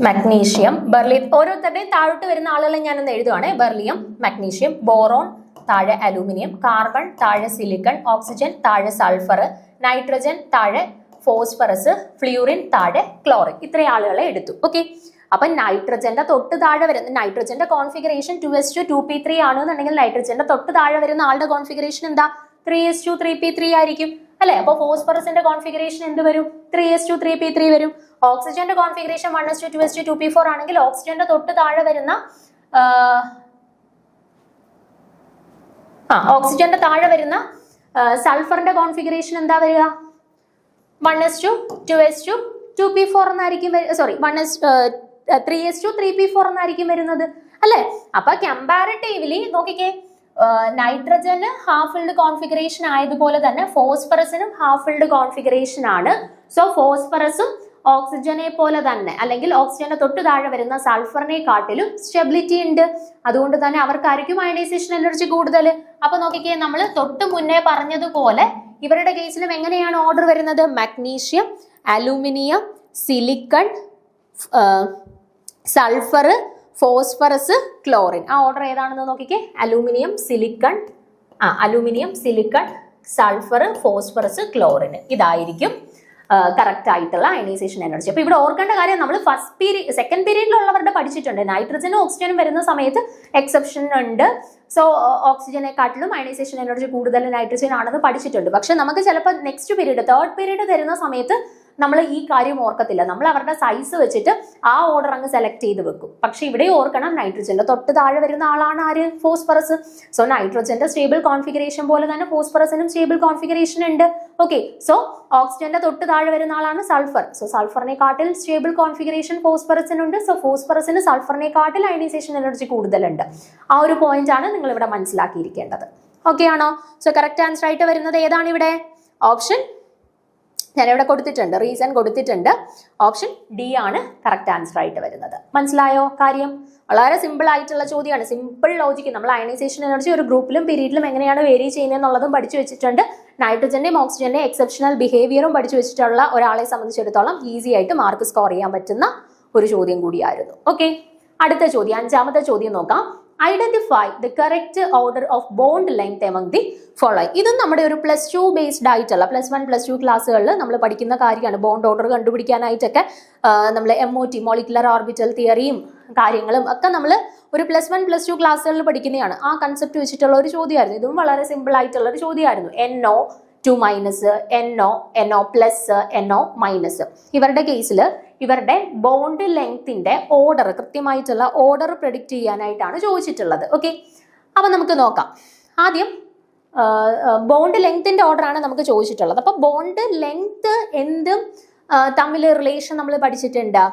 മഗ്നീഷ്യം, ബെർലിയം, ഓരോരുത്തരുടെയും താഴോട്ട് വരുന്ന ആളുകളെ ഞാനൊന്ന് എഴുതുവാണേ. ബെർലിയം, മഗ്നീഷ്യം, ബോറോൺ, താഴെ അലൂമിനിയം, കാർബൺ, താഴെ സിലിക്കൺ, ഓക്സിജൻ, താഴെ സൾഫർ, നൈട്രജൻ, താഴെ ഫോസ്ഫറസ്, ഫ്ലൂറിൻ, താഴെ ക്ലോറിൻ. ഇത്രയും ആളുകളെ എടുത്തു. ഓക്കെ, അപ്പൊ നൈട്രജന്റെ തൊട്ട് താഴെ വരുന്ന നൈട്രജന്റെ കോൺഫിഗറേഷൻ 2s2 2p3 ആണെന്നുണ്ടെങ്കിൽ നൈട്രജന്റെ തൊട്ട് താഴെ വരുന്ന ആളുടെ കോൺഫിഗറേഷൻ എന്താ, 3s2 3p3 ആയിരിക്കും അല്ലെ. അപ്പൊ ഫോസ്ഫറസിന്റെ കോൺഫിഗറേഷൻ എന്ത് വരും, 3s2 3p3 വരും. ഓക്സിജന്റെ കോൺഫിഗറേഷൻ 1s2 2s2 2p4 ആണെങ്കിൽ ഓക്സിജന്റെ തൊട്ട് താഴെ വരുന്ന ഓക്സിജന്റെ താഴെ വരുന്ന സൾഫറിന്റെ കോൺഫിഗറേഷൻ എന്താ വരിക, 1s2 2s2 2p4 എന്നായിരിക്കും, 3s2 3p4 എന്നായിരിക്കും വരുന്നത് അല്ലെ. അപ്പൊ കമ്പാരിറ്റീവ്ലി നോക്കിക്കേ, നൈട്രജന് ഹാഫ് ഫിൽഡ് കോൺഫിഗറേഷൻ ആയതുപോലെ തന്നെ ഫോസ്ഫറസിനും ഹാഫ് ഫിൽഡ് കോൺഫിഗറേഷൻ ആണ്. സോ ഫോസ്ഫറസും ഓക്സിജനെ പോലെ തന്നെ അല്ലെങ്കിൽ ഓക്സിജന്റെ തൊട്ട് താഴെ വരുന്ന സൾഫറിനെ കാട്ടിലും സ്റ്റെബിലിറ്റി ഉണ്ട്. അതുകൊണ്ട് തന്നെ അവർക്കായിരിക്കും അയണൈസേഷൻ എനർജി കൂടുതൽ. അപ്പൊ നോക്കിക്കേ, നമ്മൾ തൊട്ട് മുന്നേ പറഞ്ഞതുപോലെ ഇവരുടെ കേസിലും എങ്ങനെയാണ് ഓർഡർ വരുന്നത്, magnesium, aluminium, silicon, sulphur, phosphorus, chlorine. ആ ഓർഡർ ഏതാണെന്ന് നോക്കിക്കേ, aluminium, silicon, sulphur, phosphorus, chlorine. ഇതായിരിക്കും കറക്റ്റ് ആയിട്ടുള്ള അയണൈസേഷൻ എനർജി. അപ്പൊ ഇവിടെ ഓർക്കേണ്ട കാര്യം, നമ്മൾ സെക്കൻഡ് പീരീഡിലുള്ളവരുടെ പഠിച്ചിട്ടുണ്ട്. നൈട്രജനും ഓക്സിജനും വരുന്ന സമയത്ത് എക്സെപ്ഷൻ ഉണ്ട്. സോ ഓക്സിജനെ കാട്ടിലും അയണൈസേഷൻ എനർജി കൂടുതൽ നൈട്രജൻ ആണെന്ന് പഠിച്ചിട്ടുണ്ട്. പക്ഷെ നമുക്ക് ചിലപ്പോൾ നെക്സ്റ്റ് പീരീഡ്, തേർഡ് പീരീഡ് തരുന്ന സമയത്ത് നമ്മൾ ഈ കാര്യം ഓർക്കത്തില്ല. നമ്മൾ അവരുടെ സൈസ് വെച്ചിട്ട് ആ ഓർഡർ അങ്ങ് സെലക്ട് ചെയ്ത് വെക്കും. പക്ഷെ ഇവിടെ ഓർക്കണം, നൈട്രജന്റെ തൊട്ട് താഴെ വരുന്ന ആളാണ് ആര്, ഫോസ്ഫറസ്. സോ നൈട്രജന്റെ സ്റ്റേബിൾ കോൺഫിഗറേഷൻ പോലെ തന്നെ ഫോസ്ഫറസിനും സ്റ്റേബിൾ കോൺഫിഗറേഷൻ ഉണ്ട്. ഓക്കെ, സോ ഓക്സിജന്റെ തൊട്ട് താഴെ വരുന്ന ആളാണ് സൾഫർ. സോ സൾഫറിനെ കാട്ടിൽ സ്റ്റേബിൾ കോൺഫിഗറേഷൻ ഫോസ്ഫറസിനുണ്ട്. സോ ഫോസ്ഫറസിന് സൾഫറിനെ കാട്ടിൽ അയണൈസേഷൻ എനർജി കൂടുതലുണ്ട്. ആ ഒരു പോയിന്റ് ആണ് നിങ്ങൾ ഇവിടെ മനസ്സിലാക്കിയിരിക്കേണ്ടത്. ഓക്കെ ആണോ? സോ കറക്റ്റ് ആൻസർ ആയിട്ട് വരുന്നത് ഏതാണ് ഇവിടെ? ഓപ്ഷൻ ഞാനിവിടെ കൊടുത്തിട്ടുണ്ട്, റീസൺ കൊടുത്തിട്ടുണ്ട്. ഓപ്ഷൻ ഡി ആണ് കറക്റ്റ് ആൻസർ ആയിട്ട് വരുന്നത്. മനസ്സിലായോ കാര്യം? വളരെ സിമ്പിൾ ആയിട്ടുള്ള ചോദ്യമാണ്, സിമ്പിൾ ലോജിക്ക്. നമ്മൾ അയണൈസേഷൻ എനർജി ഒരു ഗ്രൂപ്പിലും പീരീഡിലും എങ്ങനെയാണ് വേരി ചെയ്യുന്നത് എന്നുള്ളതും പഠിച്ചു വെച്ചിട്ടുണ്ട്. നൈട്രജന്റെയും ഓക്സിജന്റെയും എക്സെപ്ഷണൽ ബിഹേവിയറും പഠിച്ചു വെച്ചിട്ടുള്ള ഒരാളെ സംബന്ധിച്ചിടത്തോളം ഈസി ആയിട്ട് മാർക്ക് സ്കോർ ചെയ്യാൻ പറ്റുന്ന ഒരു ചോദ്യം കൂടിയായിരുന്നു. ഓക്കെ, അടുത്ത ചോദ്യം, അഞ്ചാമത്തെ ചോദ്യം നോക്കാം. Identify the correct order of bond length among the following. ഇതും നമ്മുടെ ഒരു +2 ബേസ്ഡ് ആയിട്ടുള്ള +1 +2 ക്ലാസ്സുകളിൽ നമ്മൾ പഠിക്കുന്ന കാര്യമാണ്. ബോണ്ട് ഓർഡർ കണ്ടുപിടിക്കാനായിട്ടൊക്കെ നമ്മൾ MOT മോളിക്കുലർ ഓർബിറ്റൽ തിയറിയും കാര്യങ്ങളും ഒക്കെ നമ്മൾ ഒരു +1 +2 ക്ലാസ്സുകളിൽ പഠിക്കുന്നതാണ്. ആ കൺസെപ്റ്റ് വെച്ചിട്ടുള്ള ഒരു ചോദ്യമായിരുന്നു. ഇതും വളരെ സിമ്പിൾ ആയിട്ടുള്ള ഒരു ചോദ്യമായിരുന്നു. NO 2- NO NO+, NO-. ഇവരുടെ കേസിൽ ഇവരുടെ ബോണ്ട് ലെങ്ത്തിന്റെ ഓർഡർ, കൃത്യമായിട്ടുള്ള ഓർഡർ പ്രെഡിക്റ്റ് ചെയ്യാനായിട്ടാണ് ചോദിച്ചിട്ടുള്ളത്. ഓക്കെ, അപ്പൊ നമുക്ക് നോക്കാം. ആദ്യം ബോണ്ട് ലെങ്ത്തിന്റെ ഓർഡർ ആണ് നമുക്ക് ചോദിച്ചിട്ടുള്ളത്. അപ്പൊ ബോണ്ട് ലെങ്ത് എന്തും തമ്മിൽ റിലേഷൻ നമ്മൾ പഠിച്ചിട്ടുണ്ട്.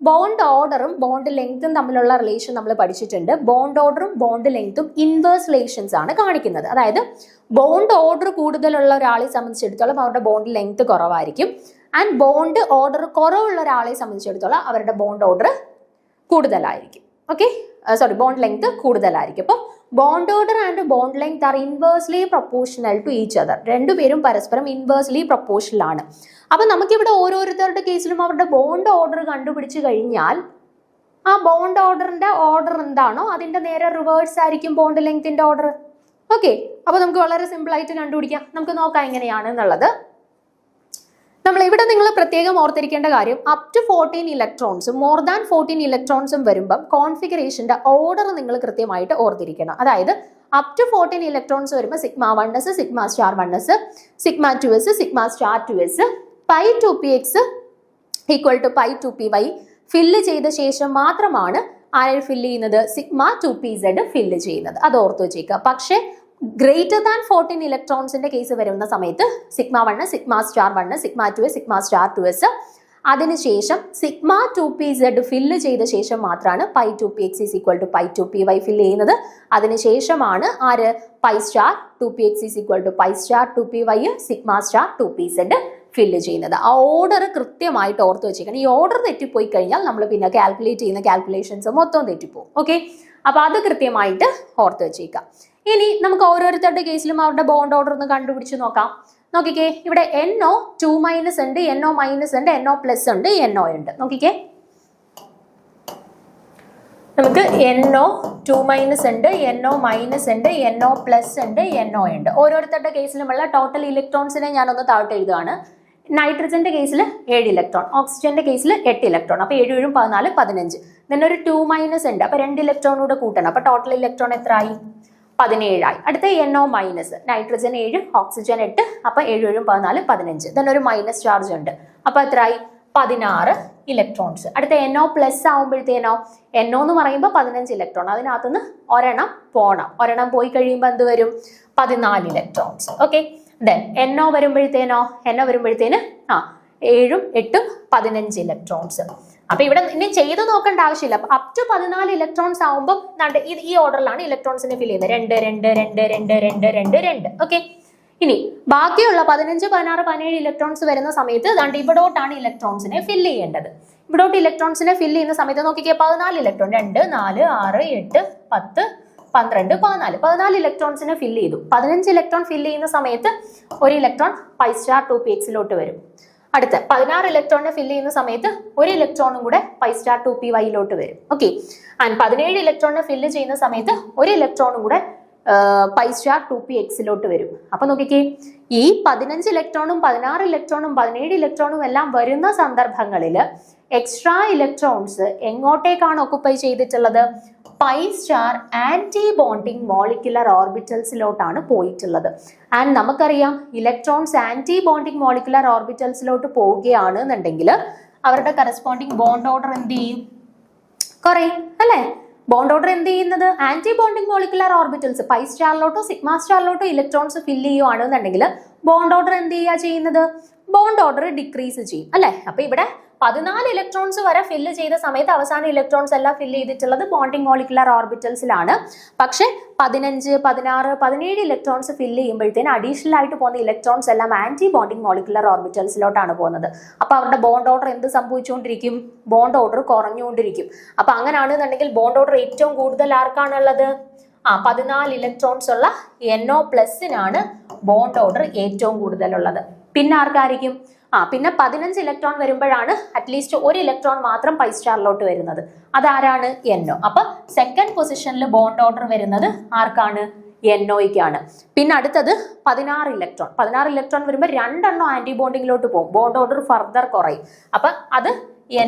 ബോണ്ട് ഓർഡറും ബോണ്ട് ലെങ്തും തമ്മിലുള്ള റിലേഷൻ നമ്മൾ പഠിച്ചിട്ടുണ്ട്. ബോണ്ട് ഓർഡറും ബോണ്ട് ലെങ്തും ഇൻവേഴ്സ് റിലേഷൻസ് ആണ് കാണിക്കുന്നത്. അതായത് ബോണ്ട് ഓർഡർ കൂടുതലുള്ള ഒരാളെ സംബന്ധിച്ചിടത്തോളം അവരുടെ ബോണ്ട് ലെങ്ത് കുറവായിരിക്കും. ആൻഡ് ബോണ്ട് ഓർഡർ കുറവുള്ള ഒരാളെ സംബന്ധിച്ചിടത്തോളം അവരുടെ ബോണ്ട് ഓർഡർ കൂടുതലായിരിക്കും. ഓക്കെ, ബോണ്ട് ലെങ്ത് കൂടുതലായിരിക്കും. അപ്പോൾ bond order and bond length are inversely proportional to each other. രണ്ടുപേരും പരസ്പരം ഇൻവേഴ്സ്ലി പ്രൊപ്പോർഷണൽ ആണ്. അപ്പൊ നമുക്കിവിടെ ഓരോരുത്തരുടെ കേസിലും അവരുടെ ബോണ്ട് ഓർഡർ കണ്ടുപിടിച്ചു കഴിഞ്ഞാൽ ആ ബോണ്ട് ഓർഡറിന്റെ ഓർഡർ എന്താണോ അതിന്റെ നേരെ റിവേഴ്സ് ആയിരിക്കും ബോണ്ട് ലെങ്ത്തിന്റെ ഓർഡർ. ഓക്കെ, അപ്പൊ നമുക്ക് വളരെ സിമ്പിൾ ആയിട്ട് കണ്ടുപിടിക്കാം. നമുക്ക് നോക്കാം എങ്ങനെയാണ് എന്നുള്ളത്. നമ്മൾ ഇവിടെ നിങ്ങൾ പ്രത്യേകം ഓർത്തിരിക്കേണ്ട കാര്യം, അപ് ടു 14 ഇലക്ട്രോൺസും മോർ ദാൻ 14 ഇലക്ട്രോൺസും വരുമ്പം കോൺഫിഗറേഷന്റെ ഓർഡർ നിങ്ങൾ കൃത്യമായിട്ട് ഓർത്തിരിക്കണം. അതായത് അപ് ടു 14 ഇലക്ട്രോൺസ് വരുമ്പോൾ σ1s, σ*1s, σ2s, σ*2s, π2px equal to π2py fill ചെയ്ത ശേഷം മാത്രമാണ് ആര് ഫില്ല് ചെയ്യുന്നത്? σ2pz ഫില്ല് ചെയ്യുന്നത്. അത് ഓർത്ത് വെച്ചേക്കുക. പക്ഷേ ഗ്രേറ്റർ ദാൻ 14 ഇലക്ട്രോൺസിന്റെ കേസ് വരുന്ന സമയത്ത് σ1, σ*1, σ2, σ*2s അതിനുശേഷം σ2pz ഫില്ല് ചെയ്ത ശേഷം മാത്രമാണ് π2px equal to π2py fill ചെയ്യുന്നത്. അതിനുശേഷമാണ് ആര് π*2px equal to π*2py σ*2pz fill ചെയ്യുന്നത്. ആ ഓർഡർ കൃത്യമായിട്ട് ഓർത്ത് വെച്ചേക്കണം. ഈ ഓർഡർ തെറ്റിപ്പോയി കഴിഞ്ഞാൽ നമ്മൾ പിന്നെ കാൽക്കുലേറ്റ് ചെയ്യുന്ന കാൽക്കുലേഷൻസ് മൊത്തം തെറ്റിപ്പോകും. ഓക്കെ, അപ്പൊ അത് കൃത്യമായിട്ട് ഓർത്ത് വെച്ചേക്കാം. ഇനി നമുക്ക് ഓരോരുത്തരുടെ കേസിലും അവരുടെ ബോണ്ട് ഓർഡർ ഒന്ന് കണ്ടുപിടിച്ച് നോക്കാം. നോക്കിക്കേ, ഇവിടെ NO 2- ഉണ്ട്, NO- ഉണ്ട്, NO+ ഉണ്ട്, NO ഉണ്ട്. നോക്കിക്കേ, നമുക്ക് NO 2- ഉണ്ട്, NO- ഉണ്ട്, NO+ ഉണ്ട്, NO ഉണ്ട്. ഓരോരുത്തരുടെ കേസിലുമുള്ള ടോട്ടൽ ഇലക്ട്രോൺസിനെ ഞാനൊന്ന് താഴോട്ട് എഴുതുകയാണ്. നൈട്രജന്റെ കേസിൽ 7 ഇലക്ട്രോൺ, ഓക്സിജന്റെ കേസിൽ 8 ഇലക്ട്രോൺ. അപ്പൊ 7 × 14 15. then ഒരു 2- ഉണ്ട്, അപ്പൊ 2 ഇലക്ട്രോൺ കൂടെ കൂട്ടണം. അപ്പൊ ടോട്ടൽ ഇലക്ട്രോൺ എത്ര ആയി? 17 ആയി. അടുത്ത NO-, നൈട്രജൻ 7, ഓക്സിജൻ 8, അപ്പൊ 7 × 14 15. then ഒരു മൈനസ് ചാർജ് ഉണ്ട്, അപ്പൊ എത്ര ആയി? 16 ഇലക്ട്രോൺസ്. അടുത്ത NO+ ആവുമ്പോഴത്തേനോ, NO എന്ന് പറയുമ്പോൾ 15 ഇലക്ട്രോൺ, അതിനകത്തുനിന്ന് ഒരെണ്ണം പോണം. ഒരെണ്ണം പോയി കഴിയുമ്പോൾ എന്ത് വരും? 14 electrons. Okay, then NO വരുമ്പോഴത്തേനോ, NO വരുമ്പോഴത്തേന് 7, 8, 15 ഇലക്ട്രോൺസ്. അപ്പൊ ഇവിടെ ഇനി ചെയ്ത് നോക്കേണ്ട ആവശ്യമില്ല. അപ്പൊ അപ് ടു 14 ഇലക്ട്രോൺസ് ആവുമ്പോൾ ഈ ഓർഡറിലാണ് ഇലക്ട്രോൺസിനെ ഫിൽ ചെയ്യുന്നത്. 2, 2, 2, 2, 2, 2, 2. ഓക്കെ, ഇനി ബാക്കിയുള്ള 15, 16, 17 ഇലക്ട്രോൺസ് വരുന്ന സമയത്ത് ഇവിടോട്ടാണ് ഇലക്ട്രോൺസിനെ ഫില്ല് ചെയ്യേണ്ടത്. ഇവിടോട്ട് ഇലക്ട്രോൺസിനെ ഫില്ല് ചെയ്യുന്ന സമയത്ത് നോക്കിക്കേ, 14 ഇലക്ട്രോൺ, 2, 4, 6, 8, 10, 12, 14 ഇലക്ട്രോൺസിനെ ഫില്ല് ചെയ്തു. 15 ഇലക്ട്രോൺ ഫില്ല് ചെയ്യുന്ന സമയത്ത് ഒരു ഇലക്ട്രോൺ π*2px വരും. അടുത്ത 16 ഇലക്ട്രോണിനെ ഫില്ല് ചെയ്യുന്ന സമയത്ത് ഒരു ഇലക്ട്രോണും കൂടെ π*2py വരും. ഓക്കെ, ആൻഡ് 17 ഇലക്ട്രോണിനെ ഫില്ല് ചെയ്യുന്ന സമയത്ത് ഒരു ഇലക്ട്രോണും കൂടെ π*2px വരും. അപ്പൊ നോക്കിക്കേ, ഈ 15 ഇലക്ട്രോണും 16 ഇലക്ട്രോണും 17 ഇലക്ട്രോണും എല്ലാം വരുന്ന സന്ദർഭങ്ങളിൽ എക്സ്ട്രാ ഇലക്ട്രോൺസ് എങ്ങോട്ടേക്കാണ് ഒക്കുപ്പൈ ചെയ്തിട്ടുള്ളത്? π* ആന്റി ബോണ്ടിങ് മോളിക്കുലർ ഓർബിറ്റൽസിലോട്ടാണ് പോയിട്ടുള്ളത്. ആൻഡ് നമുക്കറിയാം, ഇലക്ട്രോൺസ് ആന്റി ബോണ്ടിങ് മോളിക്കുലർ ഓർബിറ്റൽസിലോട്ട് പോവുകയാണ് എന്നുണ്ടെങ്കിൽ അവരുടെ കറസ്പോണ്ടിങ് ബോണ്ട് ഓർഡർ എന്ത് ചെയ്യും? കുറയും അല്ലേ? ബോണ്ട് ഓർഡർ എന്ത് ചെയ്യുന്നത്? ആന്റി ബോണ്ടിങ് മോളിക്കുലർ ഓർബിറ്റൽസ് π*ലോട്ടോ σ*ലോട്ടോ ഇലക്ട്രോൺസ് ഫില്ല് ചെയ്യുവാണെന്നുണ്ടെങ്കിൽ ബോണ്ട് ഓർഡർ എന്ത് ചെയ്യുക ചെയ്യുന്നത്? ബോണ്ട് ഓർഡർ ഡിക്രീസ് ചെയ്യും അല്ലെ? അപ്പൊ ഇവിടെ 14 ഇലക്ട്രോൺസ് വരെ ഫില്ല് ചെയ്ത സമയത്ത് അവസാന ഇലക്ട്രോൺസ് എല്ലാം ഫില്ല് ചെയ്തിട്ടുള്ളത് ബോണ്ടിങ് മോളിക്കുലർ ഓർബിറ്റൽസിലാണ്. പക്ഷെ 15, 16, 17 ഇലക്ട്രോൺസ് ഫില്ല് ചെയ്യുമ്പോഴത്തേന് അഡീഷണൽ ആയിട്ട് പോകുന്ന ഇലക്ട്രോൺസ് എല്ലാം ആന്റി ബോണ്ടിങ് മോളിക്കുലർ ഓർബിറ്റൽസിലോട്ടാണ് പോകുന്നത്. അപ്പൊ അവരുടെ ബോണ്ട് ഓർഡർ എന്ത് സംഭവിച്ചുകൊണ്ടിരിക്കും? Bond order കുറഞ്ഞുകൊണ്ടിരിക്കും. അപ്പൊ അങ്ങനെയാണെന്നുണ്ടെങ്കിൽ ബോണ്ട് ഓർഡർ ഏറ്റവും കൂടുതൽ ആർക്കാണുള്ളത്? 14 ഇലക്ട്രോൺസ് ഉള്ള NO+നാണ് ബോണ്ട് ഓർഡർ ഏറ്റവും കൂടുതലുള്ളത്. പിന്നെ ആർക്കായിരിക്കും? പിന്നെ 15 ഇലക്ട്രോൺ വരുമ്പോഴാണ് അറ്റ്ലീസ്റ്റ് ഒരു ഇലക്ട്രോൺ മാത്രം π*ലോട്ട് വരുന്നത്. അതാരാണ്? NO. അപ്പൊ സെക്കൻഡ് പൊസിഷനിൽ ബോണ്ട് ഓർഡർ വരുന്നത് ആർക്കാണ്? NOയ്ക്കാണ്. പിന്നെ അടുത്തത് 16 ഇലക്ട്രോൺ വരുമ്പോൾ 2 ആന്റി ബോണ്ടിങ്ങിലോട്ട് പോകും. ബോണ്ട് ഓർഡർ ഫർദർ കുറയും. അപ്പൊ അത്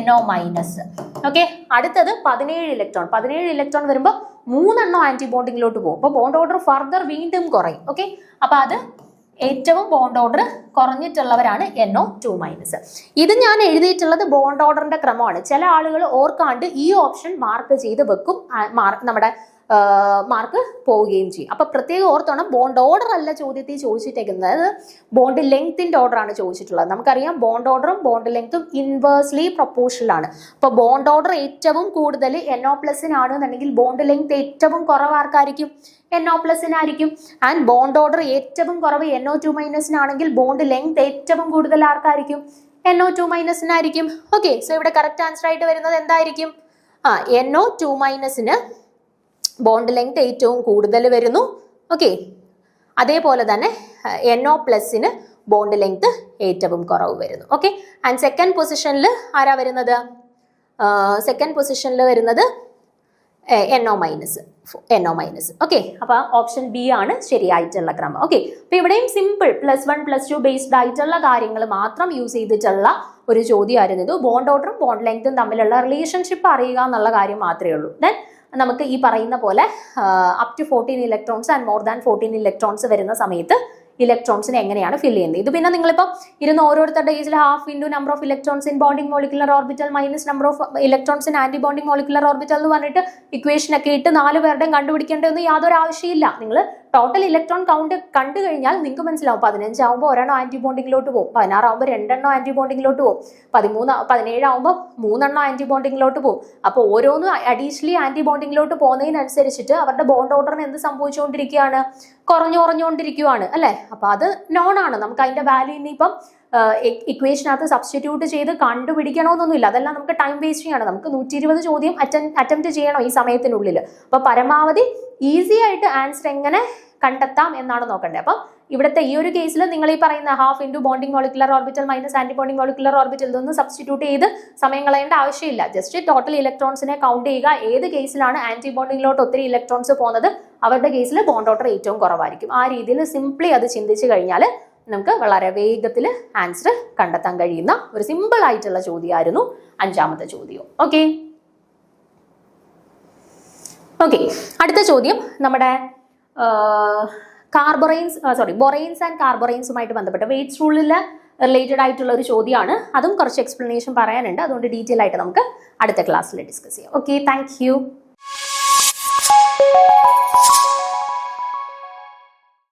NO മൈനസ്. ഓക്കെ, അടുത്തത് 17 ഇലക്ട്രോൺ. 17 ഇലക്ട്രോൺ വരുമ്പോൾ 3 ആന്റി ബോണ്ടിങ്ങിലോട്ട് പോകും. അപ്പോൾ ബോണ്ട് ഓർഡർ ഫർദർ വീണ്ടും കുറയും. ഓക്കെ, അപ്പൊ അത് ഏറ്റവും ബോണ്ട് ഓർഡർ കുറഞ്ഞിട്ടുള്ളവരാണ് NO2 മൈനസ്. ഇത് ഞാൻ എഴുതിയിട്ടുള്ളത് ബോണ്ട് ഓർഡറിന്റെ ക്രമമാണ്. ചില ആളുകൾ ഓർക്കാണ്ട് ഈ ഓപ്ഷൻ മാർക്ക് ചെയ്ത് വെക്കും, നമ്മുടെ മാർക്ക് പോവുകയും ചെയ്യും. അപ്പൊ പ്രത്യേകം ഓർത്തോണം, ബോണ്ട് ഓർഡർ അല്ല ചോദ്യത്തിൽ ചോദിച്ചിട്ടേക്കുന്നത്, ബോണ്ട് ലെങ്ത്തിന്റെ ഓർഡർ ആണ് ചോദിച്ചിട്ടുള്ളത്. നമുക്കറിയാം ബോണ്ട് ഓർഡറും ബോണ്ട് ലെങ്ത്തും ഇൻവേഴ്സ്ലി പ്രൊപ്പോർഷണൽ ആണ്. അപ്പൊ ബോണ്ട് ഓർഡർ ഏറ്റവും കൂടുതൽ NO+-നാണെന്നുണ്ടെങ്കിൽ ബോണ്ട് ലെങ്ത് ഏറ്റവും കുറവ് ആർക്കായിരിക്കും? NO+-നായിരിക്കും. ആൻഡ് ബോണ്ട് ഓർഡർ ഏറ്റവും കുറവ് NO2 മൈനസിനാണെങ്കിൽ ബോണ്ട് ലെങ്ത് ഏറ്റവും കൂടുതൽ ആർക്കായിരിക്കും? NO2 മൈനസിനായിരിക്കും. ഓക്കെ, സോ ഇവിടെ കറക്റ്റ് ആൻസർ ആയിട്ട് വരുന്നത് എന്തായിരിക്കും? NO2 മൈനസിന് ബോണ്ട് ലെങ്ത് ഏറ്റവും കൂടുതൽ വരുന്നു. ഓക്കെ, അതേപോലെ തന്നെ NO+-ന് ബോണ്ട് ലെങ്ത് ഏറ്റവും കുറവ് വരുന്നു. ഓക്കെ, ആൻഡ് സെക്കൻഡ് പൊസിഷനിൽ ആരാ വരുന്നത്? സെക്കൻഡ് പൊസിഷനിൽ വരുന്നത് NO മൈനസ്. ഓക്കെ, അപ്പൊ ഓപ്ഷൻ ബി ആണ് ശരിയായിട്ടുള്ള ക്രമം. ഓക്കെ, അപ്പൊ ഇവിടെയും സിമ്പിൾ +1 +2 ബേസ്ഡ് ആയിട്ടുള്ള കാര്യങ്ങൾ മാത്രം യൂസ് ചെയ്തിട്ടുള്ള ഒരു ചോദ്യമായിരുന്നു ഇത്. ബോണ്ട് ഓർഡറും ബോണ്ട് ലെങ്ത്തും തമ്മിലുള്ള റിലേഷൻഷിപ്പ് അറിയുക എന്നുള്ള കാര്യം മാത്രമേ ഉള്ളൂ. ദെൻ നമുക്ക് ഈ പറയുന്ന പോലെ up to 14 electrons and more than 14 electrons വരുന്ന സമയത്ത് ഇലക്ട്രോൺസിനെ എങ്ങനെയാണ് ഫിൽ ചെയ്യുന്നത്? ഇത് പിന്നെ നിങ്ങളിപ്പോൾ ഇരുന്ന് ഓരോരുത്തരുടെ കേസിൽ ½ into number of electrons in bonding molecular orbital minus number of electrons in anti bonding molecular orbital എന്ന് പറഞ്ഞിട്ട് ഇക്വേഷൻ ഒക്കെ ഇട്ട് 4 പേരുടെയും കണ്ടുപിടിക്കേണ്ടതൊന്നും യാതൊരു ആവശ്യമില്ല. നിങ്ങൾ ടോട്ടൽ ഇലക്ട്രോൺ കൗണ്ട് കണ്ടു കഴിഞ്ഞാൽ നിങ്ങൾക്ക് മനസ്സിലാവും. 15 ആകുമ്പോൾ 1 ആന്റി ബോണ്ടിങ്ങിലോട്ട് പോകും, 16 ആകുമ്പോൾ 2 ആന്റി ബോണ്ടിങ്ങിലോട്ട് പോകും, 17 ആകുമ്പോൾ 3 ആന്റി ബോണ്ടിങ്ങിലോട്ട് പോകും. അപ്പോൾ ഓരോന്നും അഡീഷണലി ആന്റി ബോണ്ടിങ്ങിലോട്ട് പോകുന്നതിനനുസരിച്ചിട്ട് അവരുടെ ബോണ്ട് ഓർഡറിന് എന്ത് സംഭവിച്ചുകൊണ്ടിരിക്കുകയാണ്? കുറഞ്ഞുകൊണ്ടിരിക്കുകയാണ് അല്ലെ? അപ്പൊ അത് നോൺ ആണ്. നമുക്ക് അതിന്റെ വാല്യൂ ഇനിയിപ്പം ഇക്വേഷനകത്ത് സബ്സ്റ്റിറ്റ്യൂട്ട് ചെയ്ത് കണ്ടുപിടിക്കണമെന്നൊന്നുമില്ല. അതെല്ലാം നമുക്ക് ടൈം വേസ്റ്റിംഗ് ആണ്. നമുക്ക് 120 ചോദ്യം അറ്റംപ്റ്റ് ചെയ്യണം ഈ സമയത്തിനുള്ളിൽ. അപ്പൊ പരമാവധി ഈസി ആയിട്ട് ആൻസർ എങ്ങനെ കണ്ടെത്താം എന്നാണ് നോക്കേണ്ടത്. അപ്പം ഇവിടുത്തെ ഈ ഒരു കേസിൽ നിങ്ങൾ ഈ പറയുന്ന ½ into bonding molecular orbital minus anti bonding molecular orbital ഇതൊന്നും സബ്സ്റ്റിറ്റ്യൂട്ട് ചെയ്ത് സമയം കളയേണ്ട ആവശ്യമില്ല. ജസ്റ്റ് ടോട്ടൽ ഇലക്ട്രോൺസിനെ കൗണ്ട് ചെയ്യുക. ഏത് കേസിലാണ് ആന്റി ബോണ്ടിങ്ങിലോട്ട് ഒത്തിരി ഇലക്ട്രോൺസ് പോകുന്നത് അവരുടെ കേസിൽ ബോണ്ട് ഓർഡർ ഏറ്റവും കുറവായിരിക്കും. ആ രീതിയിൽ സിംപ്ലി അത് ചിന്തിച്ചു കഴിഞ്ഞാൽ നമുക്ക് വളരെ വേഗത്തിൽ ആൻസർ കണ്ടെത്താൻ കഴിയുന്ന ഒരു സിമ്പിൾ ആയിട്ടുള്ള ചോദ്യമായിരുന്നു 5ാമത്തെ ചോദ്യം. ഓക്കെ, അടുത്ത ചോദ്യം നമ്മുടെ ബൊറൈൻസ് ആൻഡ് കാർബറൈൻസുമായിട്ട് ബന്ധപ്പെട്ട വെയ്റ്റ്സ് റൂളിൽ റിലേറ്റഡ് ആയിട്ടുള്ള ഒരു ചോദ്യമാണ്. അതും കുറച്ച് എക്സ്പ്ലനേഷൻ പറയാനുണ്ട്. അതുകൊണ്ട് ഡീറ്റെയിൽ ആയിട്ട് നമുക്ക് അടുത്ത ക്ലാസ്സിൽ ഡിസ്കസ് ചെയ്യാം. Okay, thank you.